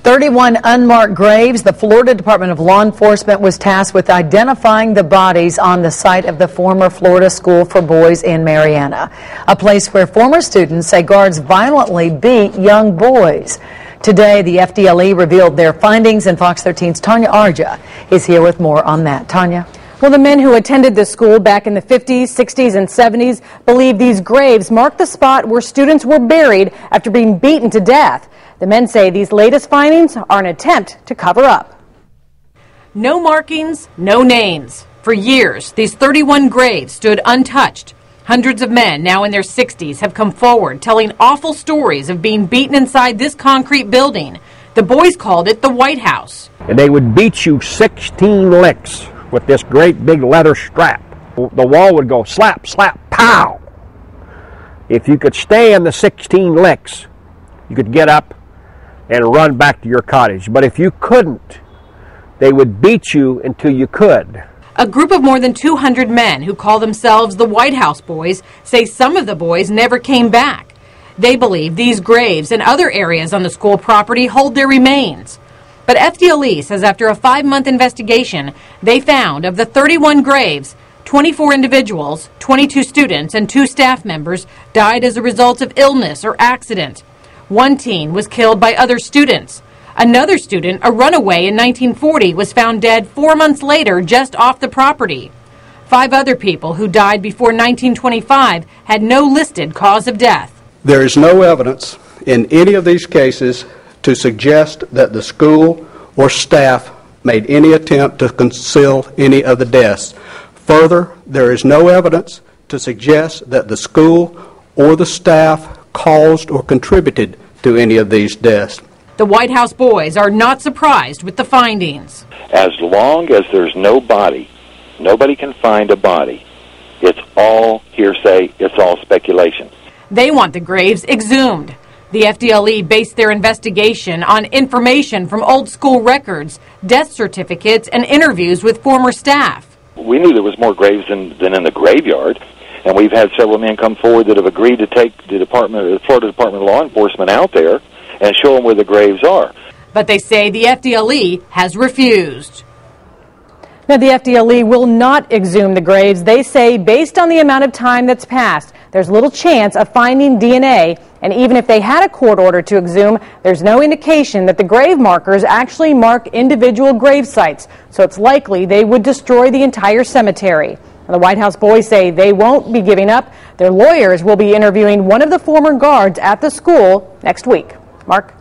31 unmarked graves. The Florida Department of Law Enforcement was tasked with identifying the bodies on the site of the former Florida School for Boys in Marianna, a place where former students say guards violently beat young boys. Today, the FDLE revealed their findings, and Fox 13's Tanya Arja is here with more on that. Tanya? Well, the men who attended this school back in the 50s, 60s, and 70s believe these graves mark the spot where students were buried after being beaten to death. The men say these latest findings are an attempt to cover up. No markings, no names. For years, these 31 graves stood untouched. Hundreds of men, now in their 60s, have come forward telling awful stories of being beaten inside this concrete building. The boys called it the White House. And they would beat you 16 licks with this great big leather strap. The wall would go slap, slap, pow. If you could stay in the 16 licks, you could get up and run back to your cottage. But if you couldn't, they would beat you until you could. A group of more than 200 men who call themselves the White House Boys say some of the boys never came back. They believe these graves and other areas on the school property hold their remains. But FDLE says after a 5-month investigation, they found of the 31 graves, 24 individuals, 22 students, and 2 staff members died as a result of illness or accident. One teen was killed by other students. Another student, a runaway in 1940, was found dead 4 months later just off the property. 5 other people who died before 1925 had no listed cause of death. There is no evidence in any of these cases to suggest that the school or staff made any attempt to conceal any of the deaths. Further, there is no evidence to suggest that the school or the staff caused or contributed to any of these deaths. The White House Boys are not surprised with the findings. As long as there's no body, nobody can find a body. It's all hearsay, it's all speculation. They want the graves exhumed. The FDLE based their investigation on information from old school records, death certificates, and interviews with former staff. We knew there was more graves than in the graveyard, and we've had several men come forward that have agreed to take the Florida Department of Law Enforcement out there and show them where the graves are. But they say the FDLE has refused. Now, the FDLE will not exhume the graves. They say based on the amount of time that's passed, there's little chance of finding DNA. And even if they had a court order to exhume, there's no indication that the grave markers actually mark individual grave sites. So it's likely they would destroy the entire cemetery. The White House Boys say they won't be giving up. Their lawyers will be interviewing one of the former guards at the school next week. Mark?